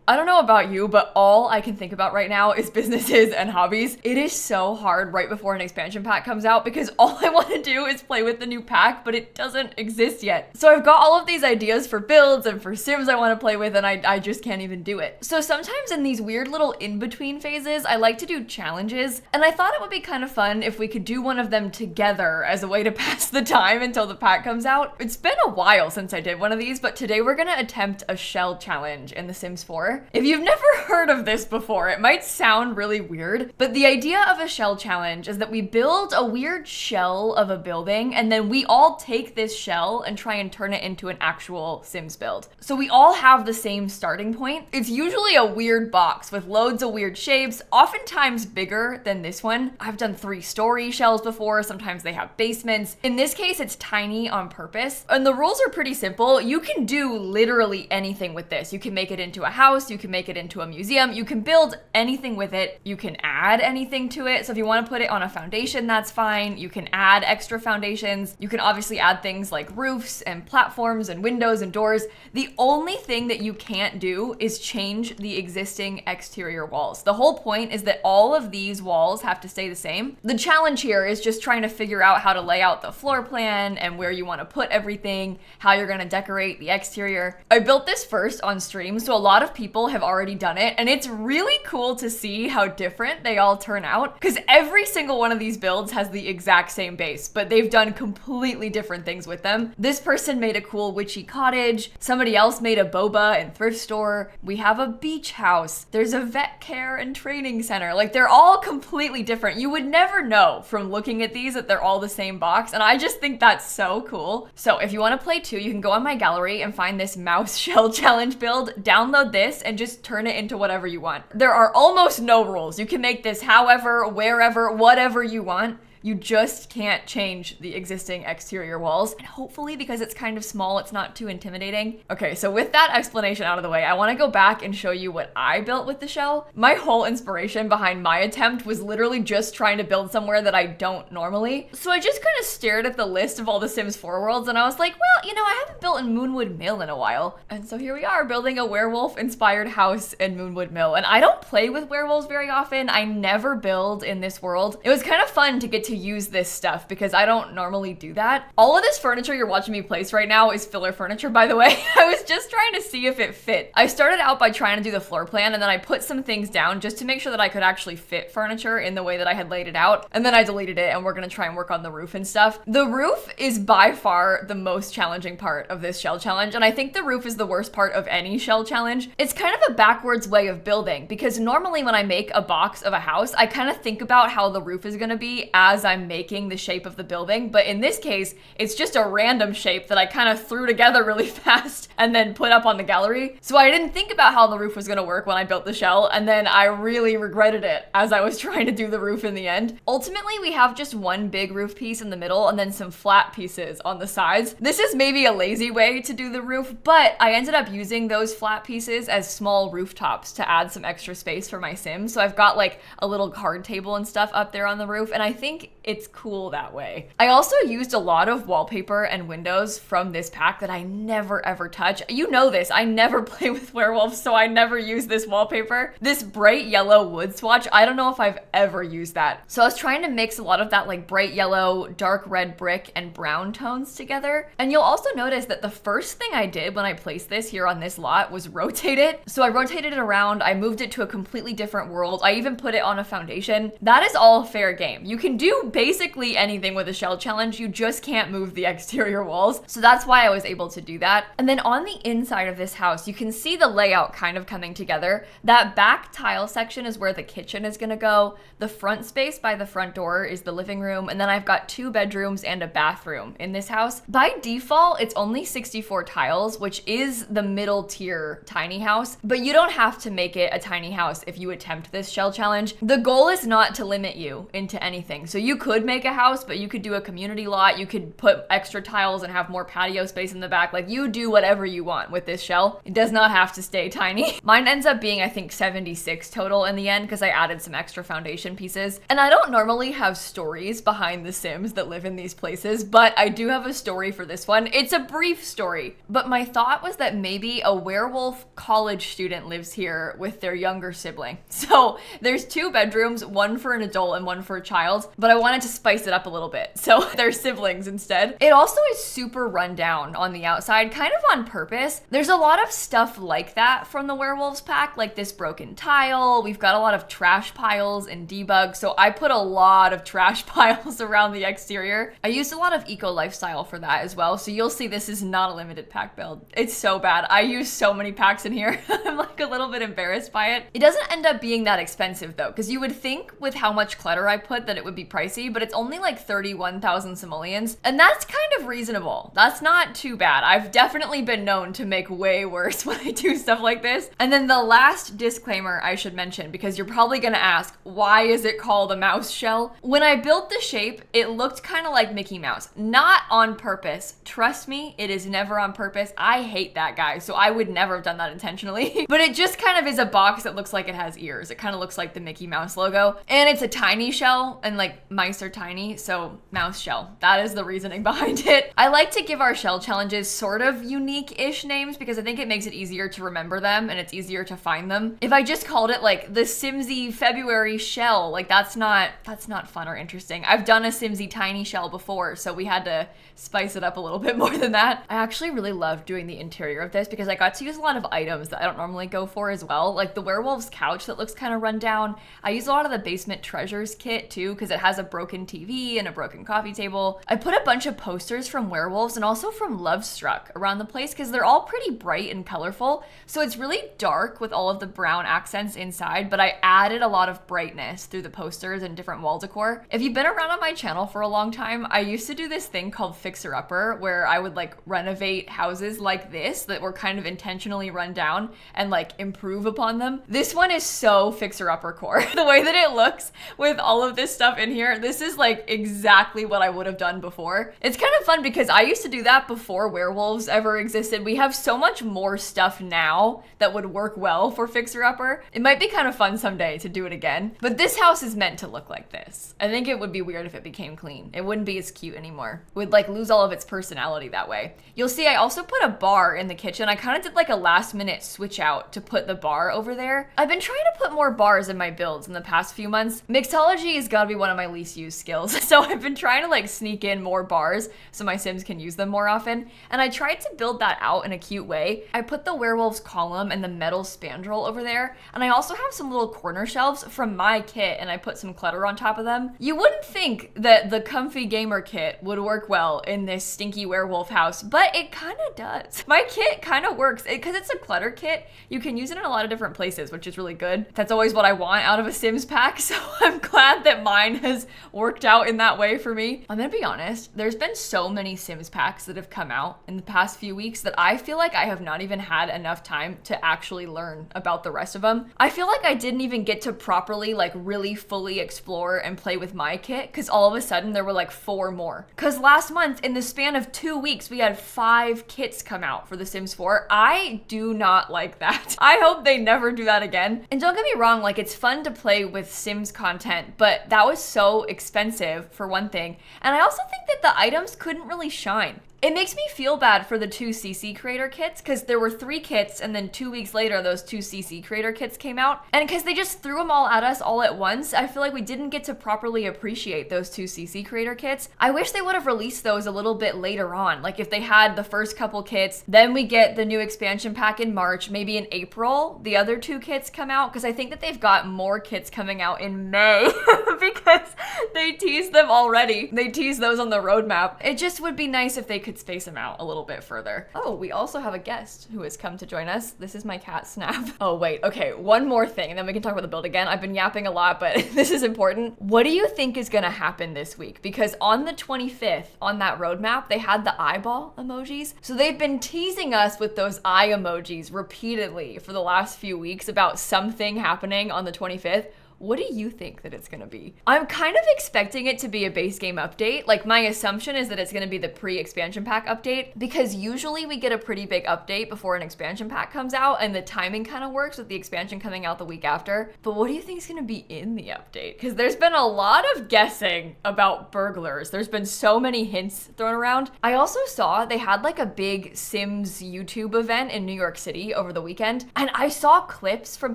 I don't know about you, but all I can think about right now is businesses and hobbies. It is so hard right before an expansion pack comes out because all I want to do is play with the new pack, but it doesn't exist yet. So I've got all of these ideas for builds and for sims I want to play with, and I just can't even do it. So sometimes in these weird little in-between phases, I like to do challenges, and I thought it would be kind of fun if we could do one of them together as a way to pass the time until the pack comes out. It's been a while since I did one of these, but today we're gonna attempt a shell challenge in The Sims 4. If you've never heard of this before, it might sound really weird, but the idea of a shell challenge is that we build a weird shell of a building, and then we all take this shell and try and turn it into an actual Sims build. So we all have the same starting point. It's usually a weird box with loads of weird shapes, oftentimes bigger than this one. I've done 3-story shells before, sometimes they have basements. In this case, it's tiny on purpose. And the rules are pretty simple. You can do literally anything with this. You can make it into a house, you can make it into a museum, you can build anything with it, you can add anything to it. So if you want to put it on a foundation, that's fine. You can add extra foundations. You can obviously add things like roofs and platforms and windows and doors. The only thing that you can't do is change the existing exterior walls. The whole point is that all of these walls have to stay the same. The challenge here is just trying to figure out how to lay out the floor plan and where you want to put everything, how you're going to decorate the exterior. I built this first on stream, so a lot of people have already done it, and it's really cool to see how different they all turn out, because every single one of these builds has the exact same base, but they've done completely different things with them. This person made a cool witchy cottage, somebody else made a boba and thrift store, we have a beach house, there's a vet care and training center. Like, they're all completely different. You would never know from looking at these that they're all the same box, and I just think that's so cool. So if you want to play too, you can go on my gallery and find this mouse shell challenge build, download this, and just turn it into whatever you want. There are almost no rules. You can make this however, wherever, whatever you want. You just can't change the existing exterior walls. And hopefully, because it's kind of small, it's not too intimidating. Okay, so with that explanation out of the way, I want to go back and show you what I built with the shell. My whole inspiration behind my attempt was literally just trying to build somewhere that I don't normally. So I just kind of stared at the list of all the Sims 4 worlds, and I was like, well, you know, I haven't built in Moonwood Mill in a while. And so here we are, building a werewolf-inspired house in Moonwood Mill. And I don't play with werewolves very often. I never build in this world. It was kind of fun to get to use this stuff because I don't normally do that. All of this furniture you're watching me place right now is filler furniture, by the way. I was just trying to see if it fit. I started out by trying to do the floor plan, and then I put some things down just to make sure that I could actually fit furniture in the way that I had laid it out. And then I deleted it, and we're gonna try and work on the roof and stuff. The roof is by far the most challenging part of this shell challenge, and I think the roof is the worst part of any shell challenge. It's kind of a backwards way of building, because normally when I make a box of a house, I kind of think about how the roof is gonna be as I'm making the shape of the building, but in this case, it's just a random shape that I kind of threw together really fast and then put up on the gallery. So I didn't think about how the roof was gonna work when I built the shell, and then I really regretted it as I was trying to do the roof in the end. Ultimately, we have just one big roof piece in the middle and then some flat pieces on the sides. This is maybe a lazy way to do the roof, but I ended up using those flat pieces as small rooftops to add some extra space for my Sims. So I've got like a little card table and stuff up there on the roof, and I think it's cool that way. I also used a lot of wallpaper and windows from this pack that I never ever touch. You know this, I never play with werewolves, so I never use this wallpaper. This bright yellow wood swatch, I don't know if I've ever used that. So I was trying to mix a lot of that like bright yellow, dark red brick, and brown tones together. And you'll also notice that the first thing I did when I placed this here on this lot was rotate it. So I rotated it around, I moved it to a completely different world. I even put it on a foundation. That is all fair game. You can do basically anything with a shell challenge, you just can't move the exterior walls. So that's why I was able to do that. And then on the inside of this house, you can see the layout kind of coming together. That back tile section is where the kitchen is gonna go. The front space by the front door is the living room. And then I've got 2 bedrooms and a bathroom in this house. By default, it's only 64 tiles, which is the middle tier tiny house, but you don't have to make it a tiny house if you attempt this shell challenge. The goal is not to limit you into anything. So You could make a house, but you could do a community lot. You could put extra tiles and have more patio space in the back. Like, you do whatever you want with this shell. It does not have to stay tiny. Mine ends up being, I think, 76 total in the end because I added some extra foundation pieces. And I don't normally have stories behind the Sims that live in these places, but I do have a story for this one. It's a brief story, but my thought was that maybe a werewolf college student lives here with their younger sibling. So there's 2 bedrooms, one for an adult and one for a child, but I wanted to spice it up a little bit. So they're siblings instead. It also is super run down on the outside, kind of on purpose. There's a lot of stuff like that from the werewolves pack, like this broken tile. We've got a lot of trash piles and debug. So I put a lot of trash piles around the exterior. I used a lot of eco lifestyle for that as well. So you'll see this is not a limited pack build. It's so bad. I use so many packs in here. I'm like a little bit embarrassed by it. It doesn't end up being that expensive though, because you would think with how much clutter I put that it would be pricey, but it's only like 31,000 simoleons. And that's kind of reasonable. That's not too bad. I've definitely been known to make way worse when I do stuff like this. And then the last disclaimer I should mention, because you're probably gonna ask, why is it called a mouse shell? When I built the shape, it looked kind of like Mickey Mouse. Not on purpose. Trust me, it is never on purpose. I hate that guy, so I would never have done that intentionally. But it just kind of is a box that looks like it has ears. It kind of looks like the Mickey Mouse logo. And it's a tiny shell, and like mice are tiny, so mouse shell. That is the reasoning behind it. I like to give our shell challenges sort of unique-ish names because I think it makes it easier to remember them and it's easier to find them. If I just called it like the Simsie February shell, like that's not fun or interesting. I've done a Simsie tiny shell before, so we had to spice it up a little bit more than that. I actually really love doing the interior of this because I got to use a lot of items that I don't normally go for as well. Like the werewolf's couch that looks kind of run down. I use a lot of the basement treasures kit too because it has a broken TV and a broken coffee table. I put a bunch of posters from werewolves and also from Lovestruck around the place because they're all pretty bright and colorful. So it's really dark with all of the brown accents inside, but I added a lot of brightness through the posters and different wall decor. If you've been around on my channel for a long time, I used to do this thing called Fixer Upper where I would like renovate houses like this that were kind of intentionally run down and like improve upon them. This one is so Fixer Upper core. The way that it looks with all of this stuff in here, this is like exactly what I would have done before. It's kind of fun because I used to do that before werewolves ever existed. We have so much more stuff now that would work well for Fixer Upper. It might be kind of fun someday to do it again, but this house is meant to look like this. I think it would be weird if it became clean. It wouldn't be as cute anymore. It would like lose all of its personality that way. You'll see I also put a bar in the kitchen. I kind of did like a last minute switch out to put the bar over there. I've been trying to put more bars in my builds in the past few months. Mixology has got to be one of my least used skills. So I've been trying to like sneak in more bars so my Sims can use them more often. And I tried to build that out in a cute way. I put the werewolf's column and the metal spandrel over there. And I also have some little corner shelves from my kit and I put some clutter on top of them. You wouldn't think that the comfy gamer kit would work well in this stinky werewolf house, but it kind of does. My kit kind of works because it's a clutter kit. You can use it in a lot of different places, which is really good. That's always what I want out of a Sims pack. So I'm glad that mine has worked out in that way for me. I'm gonna be honest, there's been so many Sims packs that have come out in the past few weeks that I feel like I have not even had enough time to actually learn about the rest of them. I feel like I didn't even get to properly like really fully explore and play with my kit because all of a sudden there were like 4 more. Because last month in the span of 2 weeks we had 5 kits come out for The Sims 4. I do not like that. I hope they never do that again. And don't get me wrong, like it's fun to play with Sims content, but that was so expensive for one thing. And I also think that the items couldn't really shine. It makes me feel bad for the 2 CC creator kits because there were 3 kits and then 2 weeks later those 2 CC creator kits came out. And because they just threw them all at us all at once, I feel like we didn't get to properly appreciate those 2 CC creator kits. I wish they would have released those a little bit later on. Like if they had the first couple kits, then we get the new expansion pack in March, maybe in April, the other 2 kits come out because I think that they've got more kits coming out in May because they teased them already. They teased those on the roadmap. It just would be nice if they could space them out a little bit further. Oh, we also have a guest who has come to join us. This is my cat, Snap. Oh, wait. Okay, one more thing, and then we can talk about the build again. I've been yapping a lot, but this is important. What do you think is gonna happen this week? Because on the 25th, on that roadmap, they had the eyeball emojis. So they've been teasing us with those eye emojis repeatedly for the last few weeks about something happening on the 25th. What do you think that it's gonna be? I'm kind of expecting it to be a base game update. Like, my assumption is that it's gonna be the pre-expansion pack update, because usually we get a pretty big update before an expansion pack comes out, and the timing kind of works with the expansion coming out the week after. But what do you think is gonna be in the update? Because there's been a lot of guessing about burglars. There's been so many hints thrown around. I also saw they had like a big Sims YouTube event in New York City over the weekend, and I saw clips from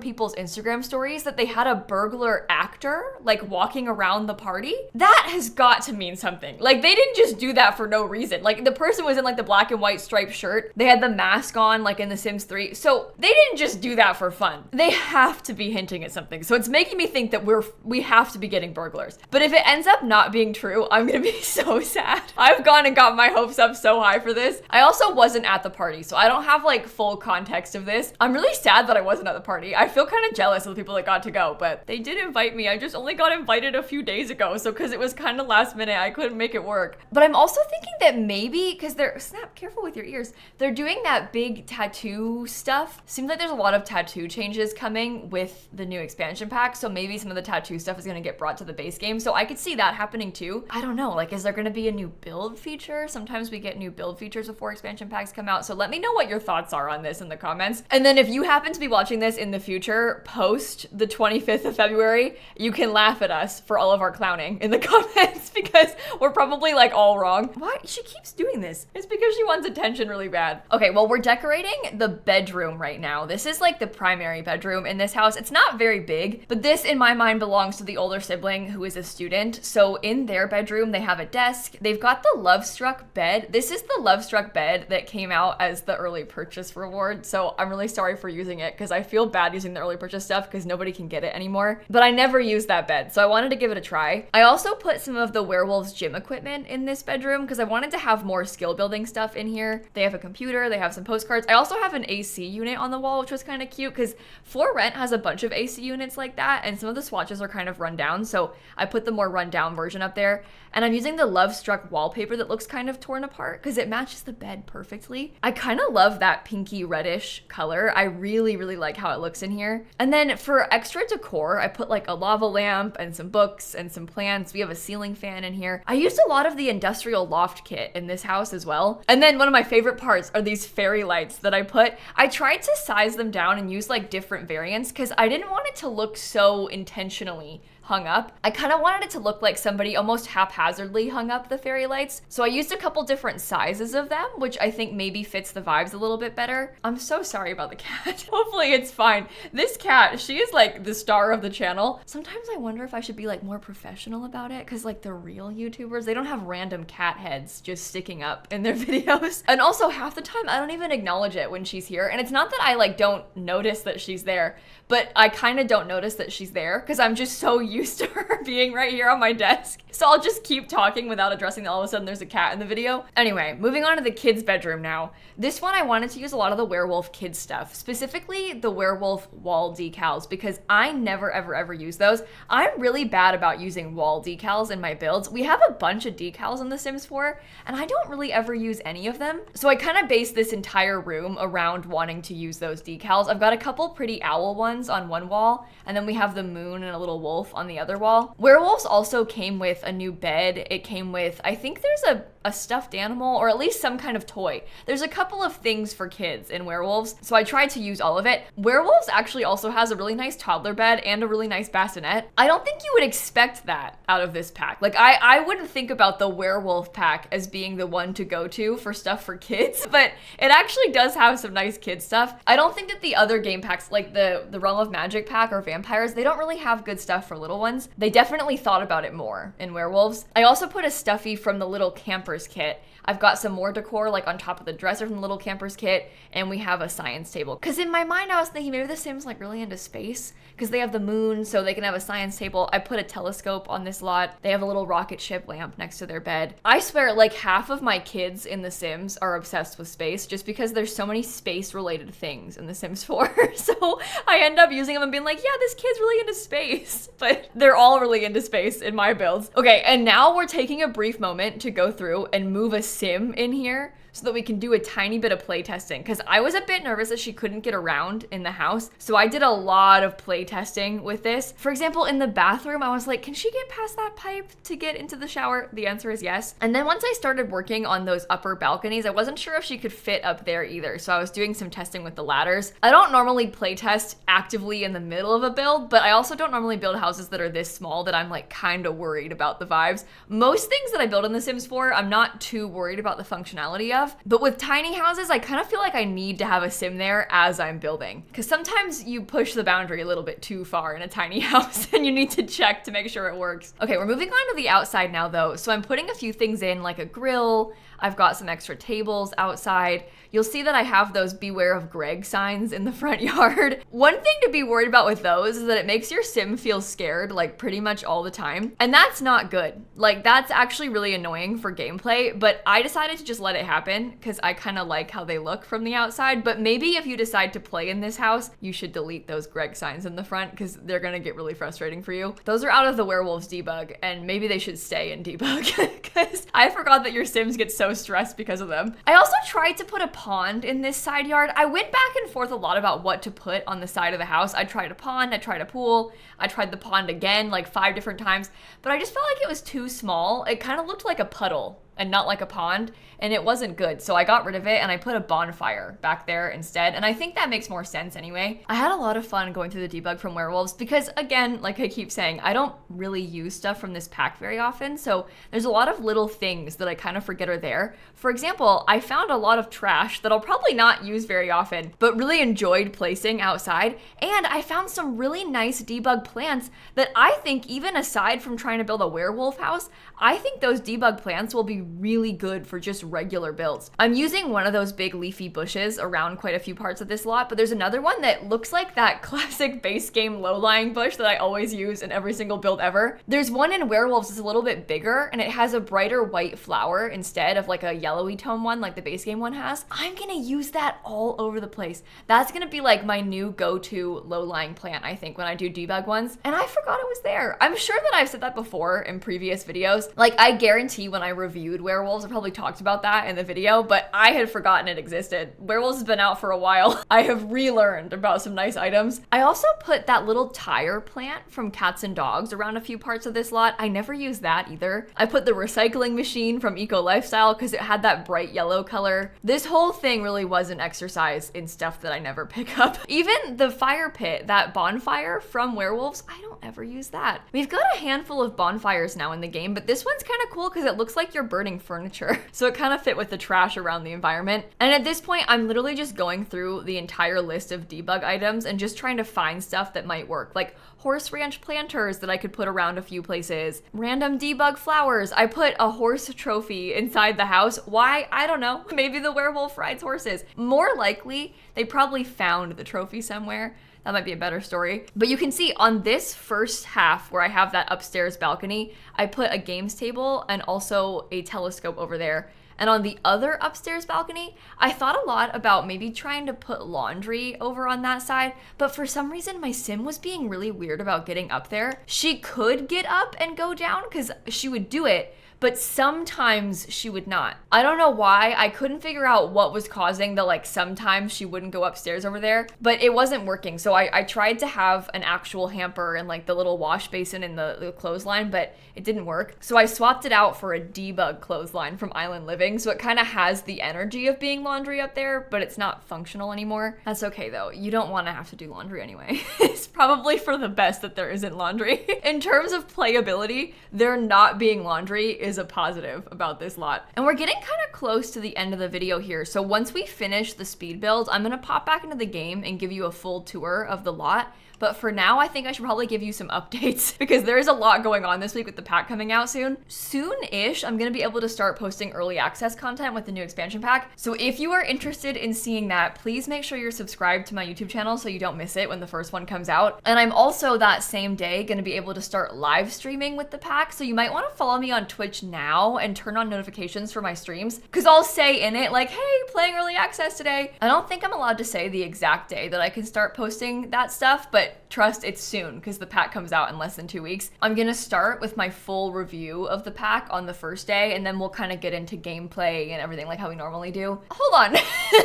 people's Instagram stories that they had a burglar actor like walking around the party. That has got to mean something. Like, they didn't just do that for no reason. Like, the person was in like the black and white striped shirt. They had the mask on like in The Sims 3. So they didn't just do that for fun. They have to be hinting at something. So it's making me think that we have to be getting burglars. But if it ends up not being true, I'm gonna be so sad. I've gone and got my hopes up so high for this. I also wasn't at the party, so I don't have like full context of this. I'm really sad that I wasn't at the party. I feel kind of jealous of the people that got to go, but they did invite me. I just only got invited a few days ago, so because it was kind of last minute, I couldn't make it work. But I'm also thinking that maybe, because they're, snap, careful with your ears, they're doing that big tattoo stuff. Seems like there's a lot of tattoo changes coming with the new expansion pack, so maybe some of the tattoo stuff is going to get brought to the base game, so I could see that happening too. I don't know, like, is there going to be a new build feature? Sometimes we get new build features before expansion packs come out, so let me know what your thoughts are on this in the comments. And then if you happen to be watching this in the future, post the 25th of February, you can laugh at us for all of our clowning in the comments, because we're probably like all wrong. Why? She keeps doing this. It's because she wants attention really bad. Okay, well, we're decorating the bedroom right now. This is like the primary bedroom in this house. It's not very big, but this in my mind belongs to the older sibling who is a student. So in their bedroom, they have a desk. They've got the Love Struck bed. This is the Love Struck bed that came out as the early purchase reward. So I'm really sorry for using it, because I feel bad using the early purchase stuff because nobody can get it anymore. But I never used that bed, so I wanted to give it a try. I also put some of the Werewolves gym equipment in this bedroom because I wanted to have more skill building stuff in here. They have a computer, they have some postcards. I also have an AC unit on the wall, which was kind of cute because For Rent has a bunch of AC units like that, and some of the swatches are kind of run down, so I put the more run down version up there. And I'm using the Love Struck wallpaper that looks kind of torn apart because it matches the bed perfectly. I kind of love that pinky reddish color. I really, really like how it looks in here. And then for extra decor, I put like a lava lamp and some books and some plants. We have a ceiling fan in here. I used a lot of the industrial loft kit in this house as well. And then one of my favorite parts are these fairy lights that I put. I tried to size them down and use like different variants because I didn't want it to look so intentionally hung up. I kind of wanted it to look like somebody almost haphazardly hung up the fairy lights. So I used a couple different sizes of them, which I think maybe fits the vibes a little bit better. I'm so sorry about the cat. Hopefully it's fine. This cat, she is like the star of the channel. Sometimes I wonder if I should be like more professional about it, because like the real YouTubers, they don't have random cat heads just sticking up in their videos. And also half the time I don't even acknowledge it when she's here. And it's not that I like don't notice that she's there, but I kind of don't notice that she's there because I'm just so used to her being right here on my desk. So I'll just keep talking without addressing that all of a sudden there's a cat in the video. Anyway, moving on to the kids' bedroom now. This one I wanted to use a lot of the werewolf kids stuff, specifically the werewolf wall decals, because I never ever use those. I'm really bad about using wall decals in my builds. We have a bunch of decals in The Sims 4 and I don't really ever use any of them. So I kind of based this entire room around wanting to use those decals. I've got a couple pretty owl ones on one wall, and then we have the moon and a little wolf on the other wall. Werewolves also came with a new bed. It came with, I think there's a stuffed animal, or at least some kind of toy. There's a couple of things for kids in Werewolves, so I tried to use all of it. Werewolves actually also has a really nice toddler bed and a really nice bassinet. I don't think you would expect that out of this pack. Like, I wouldn't think about the werewolf pack as being the one to go to for stuff for kids, but it actually does have some nice kids stuff. I don't think that the other game packs, like the Realm of Magic pack or Vampires, they don't really have good stuff for little ones. They definitely thought about it more in Werewolves. I also put a stuffy from the Little Campers kit. I've got some more decor like on top of the dresser from the Little Campers kit, and we have a science table. Because in my mind, I was thinking maybe the Sims like really into space because they have the moon, so they can have a science table. I put a telescope on this lot. They have a little rocket ship lamp next to their bed. I swear, like half of my kids in The Sims are obsessed with space just because there's so many space-related things in The Sims 4. So I end up using them and being like, yeah, this kid's really into space. But they're all really into space in my builds. Okay, and now we're taking a brief moment to go through and move a sim in here so that we can do a tiny bit of play testing, because I was a bit nervous that she couldn't get around in the house. So I did a lot of play testing with this. For example, in the bathroom, I was like, can she get past that pipe to get into the shower? The answer is yes. And then once I started working on those upper balconies, I wasn't sure if she could fit up there either. So I was doing some testing with the ladders. I don't normally play test actively in the middle of a build, but I also don't normally build houses that are this small that I'm like kind of worried about the vibes. Most things that I build in The Sims 4, I'm not too worried about the functionality of, but with tiny houses, I kind of feel like I need to have a sim there as I'm building, because sometimes you push the boundary a little bit too far in a tiny house and you need to check to make sure it works. Okay, we're moving on to the outside now though. So I'm putting a few things in, like a grill. I've got some extra tables outside. You'll see that I have those beware of Greg signs in the front yard. One thing to be worried about with those is that it makes your sim feel scared like pretty much all the time. And that's not good. Like that's actually really annoying for gameplay, but I decided to just let it happen because I kind of like how they look from the outside. But maybe if you decide to play in this house, you should delete those Greg signs in the front because they're gonna get really frustrating for you. Those are out of the Werewolves debug, and maybe they should stay in debug because I forgot that your sims get so stressed because of them. I also tried to put a pond in this side yard. I went back and forth a lot about what to put on the side of the house. I tried a pond, I tried a pool, I tried the pond again like 5 different times, but I just felt like it was too small. It kind of looked like a puddle and not like a pond, and it wasn't good. So I got rid of it and I put a bonfire back there instead, and I think that makes more sense anyway. I had a lot of fun going through the debug from Werewolves because, again, like I keep saying, I don't really use stuff from this pack very often, so there's a lot of little things that I kind of forget are there. For example, I found a lot of trash that I'll probably not use very often, but really enjoyed placing outside, and I found some really nice debug plants that I think, even aside from trying to build a werewolf house, I think those debug plants will be really good for just regular builds. I'm using one of those big leafy bushes around quite a few parts of this lot, but there's another one that looks like that classic base game low-lying bush that I always use in every single build ever. There's one in Werewolves that's a little bit bigger and it has a brighter white flower instead of like a yellowy tone one like the base game one has. I'm gonna use that all over the place. That's gonna be like my new go-to low-lying plant, I think, when I do debug ones. And I forgot it was there. I'm sure that I've said that before in previous videos. Like, I guarantee when I reviewed Werewolves, I probably talked about that in the video, but I had forgotten it existed. Werewolves has been out for a while. I have relearned about some nice items. I also put that little tire plant from Cats and Dogs around a few parts of this lot. I never used that either. I put the recycling machine from Eco Lifestyle because it had that bright yellow color. This whole thing really was an exercise in stuff that I never pick up. Even the fire pit, that bonfire from Werewolves, I don't ever use that. We've got a handful of bonfires now in the game, but this one's kind of cool because it looks like you're burning furniture. So it kind of fit with the trash around the environment. And at this point, I'm literally just going through the entire list of debug items and just trying to find stuff that might work, like horse ranch planters that I could put around a few places, random debug flowers. I put a horse trophy inside the house. Why? I don't know. Maybe the werewolf rides horses. More likely, they probably found the trophy somewhere. That might be a better story. But you can see on this first half where I have that upstairs balcony, I put a games table and also a telescope over there. And on the other upstairs balcony, I thought a lot about maybe trying to put laundry over on that side, but for some reason my sim was being really weird about getting up there. She could get up and go down because she would do it, but sometimes she would not. I don't know why. I couldn't figure out what was causing the sometimes she wouldn't go upstairs over there, but it wasn't working. So I tried to have an actual hamper and the little wash basin in the clothesline, but it didn't work. So I swapped it out for a debug clothesline from Island Living. So it kind of has the energy of being laundry up there, but it's not functional anymore. That's okay though. You don't want to have to do laundry anyway. It's probably for the best that there isn't laundry. In terms of playability, there not being laundry is a positive about this lot. And we're getting kind of close to the end of the video here. So once we finish the speed build, I'm gonna pop back into the game and give you a full tour of the lot. But for now, I think I should probably give you some updates because there's a lot going on this week with the pack coming out soon. Soon-ish, I'm gonna be able to start posting early access content with the new expansion pack. So if you are interested in seeing that, please make sure you're subscribed to my YouTube channel so you don't miss it when the first one comes out. And I'm also that same day gonna be able to start live streaming with the pack. So you might wanna follow me on Twitch now and turn on notifications for my streams because I'll say in it hey, playing early access today. I don't think I'm allowed to say the exact day that I can start posting that stuff, but but trust, it's soon because the pack comes out in less than 2 weeks. I'm gonna start with my full review of the pack on the first day, and then we'll kind of get into gameplay and everything like how we normally do. Hold on.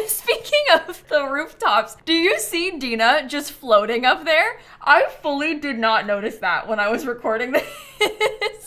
Speaking of the rooftops, do you see Dina just floating up there? I fully did not notice that when I was recording this.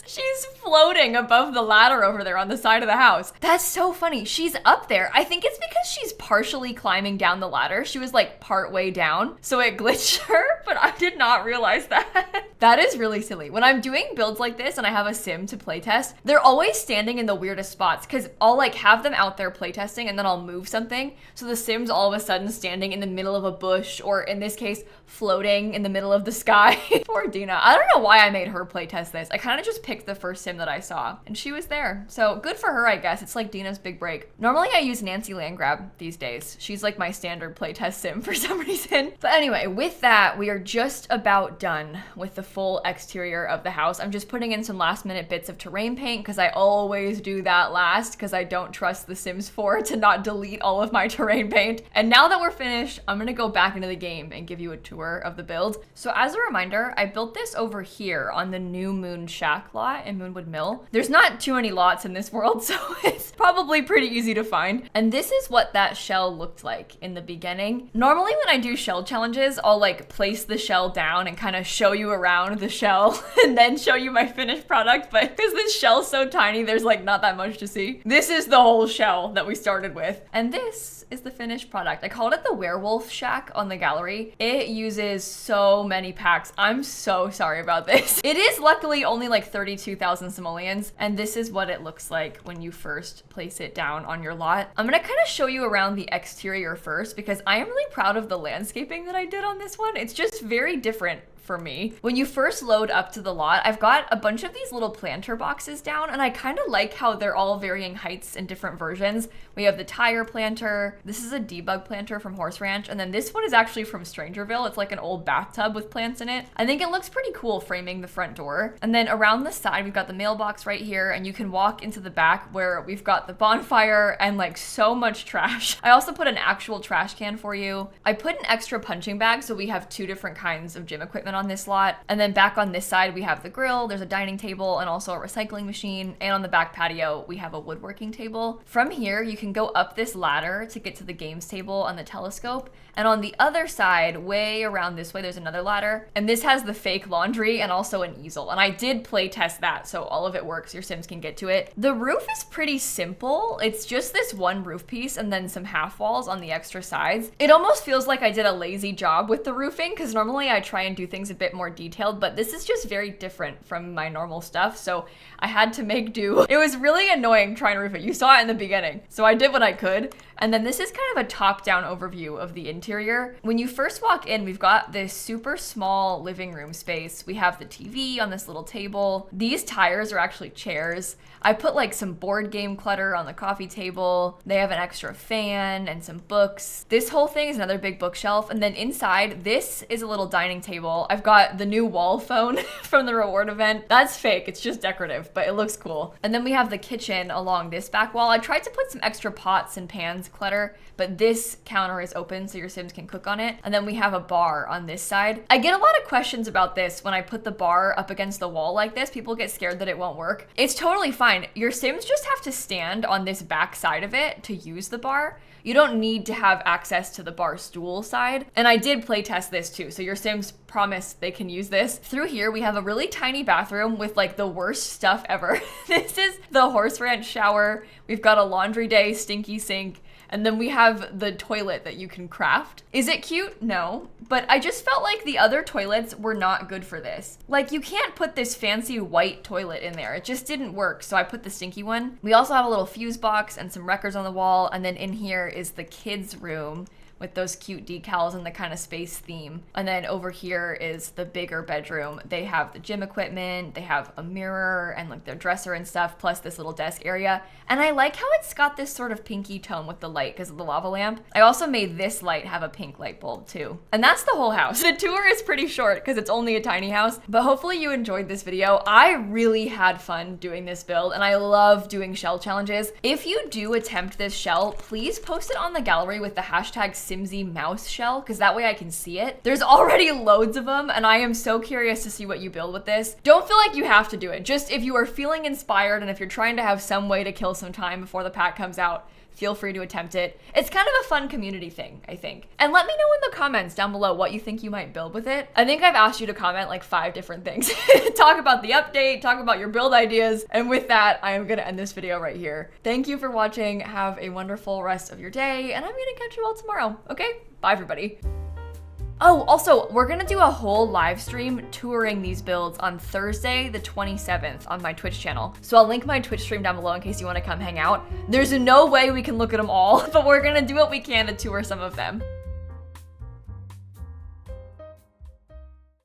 She's floating above the ladder over there on the side of the house. That's so funny. She's up there. I think it's because she's partially climbing down the ladder. She was like part way down, so it glitched her, but I did not realize that. That is really silly. When I'm doing builds like this and I have a sim to playtest, they're always standing in the weirdest spots because I'll like have them out there playtesting and then I'll move something. So the sim's all of a sudden standing in the middle of a bush, or in this case, floating in the middle of the sky. Poor Dina. I don't know why I made her playtest this. I kind of just picked the first sim that I saw and she was there. So good for her, I guess. It's like Dina's big break. Normally I use Nancy Landgrab these days. She's like my standard playtest sim for some reason. But anyway, with that, we are just about done with the full exterior of the house. I'm just putting in some last minute bits of terrain paint because I always do that last because I don't trust The Sims 4 to not delete all of my terrain paint. And now that we're finished, I'm gonna go back into the game and give you a tour of the build. So as a reminder, I built this over here on the New Moon Shack lot in Moonwood Mill. There's not too many lots in this world, so it's probably pretty easy to find. And this is what that shell looked like in the beginning. Normally when I do shell challenges, I'll like place the shell down and kind of show you around the shell and then show you my finished product, but because this shell's so tiny, there's like not that much to see. This is the whole shell that we started with. And this is the finished product. I called it the Werewolf Shack on the gallery. It uses so many packs. I'm so sorry about this. It is luckily only like 32,000 simoleons, and this is what it looks like when you first place it down on your lot. I'm gonna kind of show you around the exterior first because I am really proud of the landscaping that I did on this one. It's just very different for me. When you first load up to the lot, I've got a bunch of these little planter boxes down, and I kind of like how they're all varying heights and different versions. We have the tire planter. This is a debug planter from Horse Ranch, and then this one is actually from Strangerville. It's like an old bathtub with plants in it. I think it looks pretty cool framing the front door. And then around the side, we've got the mailbox right here, and you can walk into the back where we've got the bonfire and like so much trash. I also put an actual trash can for you. I put an extra punching bag, so we have 2 different kinds of gym equipment on this lot. And then back on this side, we have the grill, there's a dining table and also a recycling machine. And on the back patio, we have a woodworking table. From here, you can go up this ladder to get to the games table and the telescope. And on the other side, way around this way, there's another ladder. And this has the fake laundry and also an easel. And I did play test that, so all of it works. Your Sims can get to it. The roof is pretty simple. It's just this one roof piece and then some half walls on the extra sides. It almost feels like I did a lazy job with the roofing because normally I try and do things a bit more detailed, but this is just very different from my normal stuff. So I had to make do. It was really annoying trying to roof it. You saw it in the beginning. So I did what I could. And then this is kind of a top-down overview of the interior. When you first walk in, we've got this super small living room space. We have the TV on this little table. These tires are actually chairs. I put like some board game clutter on the coffee table. They have an extra fan and some books. This whole thing is another big bookshelf. And then inside, this is a little dining table. I've got the new wall phone from the reward event. That's fake, it's just decorative, but it looks cool. And then we have the kitchen along this back wall. I tried to put some extra pots and pans clutter, but this counter is open so your Sims can cook on it. And then we have a bar on this side. I get a lot of questions about this when I put the bar up against the wall like this. People get scared that it won't work. It's totally fine. Your Sims just have to stand on this back side of it to use the bar. You don't need to have access to the bar stool side. And I did play test this too, so your Sims promise they can use this. Through here, we have a really tiny bathroom with like the worst stuff ever. This is the Horse Ranch shower. We've got a laundry day stinky sink. And then we have the toilet that you can craft. Is it cute? No. But I just felt like the other toilets were not good for this. Like, you can't put this fancy white toilet in there. It just didn't work, so I put the stinky one. We also have a little fuse box and some records on the wall. And then in here is the kids' room with those cute decals and the kind of space theme. And then over here is the bigger bedroom. They have the gym equipment, they have a mirror and like their dresser and stuff, plus this little desk area. And I like how it's got this sort of pinky tone with the light because of the lava lamp. I also made this light have a pink light bulb too. And that's the whole house. The tour is pretty short because it's only a tiny house, but hopefully you enjoyed this video. I really had fun doing this build and I love doing shell challenges. If you do attempt this shell, please post it on the gallery with the hashtag lilsimsie mouse shell, because that way I can see it. There's already loads of them, and I am so curious to see what you build with this. Don't feel like you have to do it. Just if you are feeling inspired and if you're trying to have some way to kill some time before the pack comes out, feel free to attempt it. It's kind of a fun community thing, I think. And let me know in the comments down below what you think you might build with it. I think I've asked you to comment like 5 different things. Talk about the update, talk about your build ideas. And with that, I am gonna end this video right here. Thank you for watching. Have a wonderful rest of your day, and I'm gonna catch you all tomorrow, okay? Bye, everybody. Oh, also, we're gonna do a whole live stream touring these builds on Thursday, the 27th on my Twitch channel. So I'll link my Twitch stream down below in case you wanna come hang out. There's no way we can look at them all, but we're gonna do what we can to tour some of them.